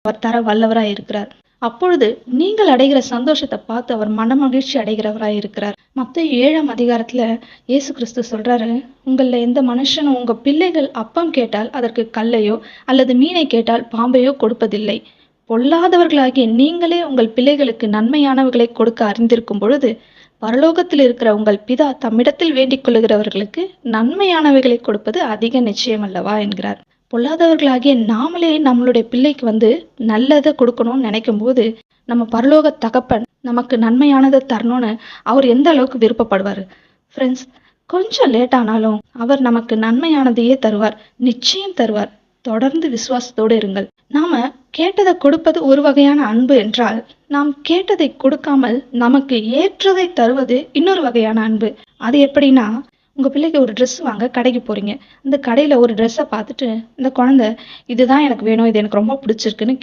அவர் தர வல்லவராய் இருக்கிறார். அப்பொழுது நீங்கள் அடைகிற சந்தோஷத்தை பார்த்து அவர் மனமகிழ்ச்சி அடைகிறவராய் இருக்கிறார். மத்தேயு 7ஆம் அதிகாரத்துல இயேசு கிறிஸ்து சொல்றாரு, உங்கள எந்த மனுஷனும் உங்க பிள்ளைகள் அப்பம் கேட்டால் அதற்கு கல்லையோ அல்லது மீனை கேட்டால் பாம்பையோ கொடுப்பதில்லை. பொல்லாதவர்களாகிய நீங்களே உங்கள் பிள்ளைகளுக்கு நன்மையானவைகளை கொடுக்க அறிந்திருக்கும் பொழுது பரலோகத்தில் இருக்கிற உங்கள் பிதா தம்மிடத்தில் வேண்டிக் கொள்ளுகிறவர்களுக்கு நன்மையானவைகளை கொடுப்பது அதிக நிச்சயம் அல்லவா என்கிறார். பொல்லாதவர்களாகிய நாமளே நம்மளுடைய பிள்ளைக்கு நல்லதை கொடுக்கணும்னு நினைக்கும் போது நம்ம பரலோக தகப்பன் நமக்கு நன்மையானதை தரணும்னு அவர் எந்த அளவுக்கு விருப்பப்படுவாரு. ஃப்ரெண்ட்ஸ், கொஞ்சம் லேட் ஆனாலும் அவர் நமக்கு நன்மையானதையே தருவார், நிச்சயம் தருவார். தொடர்ந்து விசுவாசத்தோடு இருங்கள். நாம கேட்டதை கொடுப்பது ஒரு வகையான அன்பு என்றால், நாம் கேட்டதை கொடுக்காமல் நமக்கு ஏற்றதை தருவது இன்னொரு வகையான அன்பு. அது எப்படின்னா, உங்க பிள்ளைக்கு ஒரு ட்ரெஸ் வாங்க கடைக்கு போறீங்க. அந்த கடையில ஒரு ட்ரெஸ்ஸை பார்த்துட்டு இந்த குழந்தை இதுதான் எனக்கு வேணும், இது எனக்கு ரொம்ப பிடிச்சிருக்குன்னு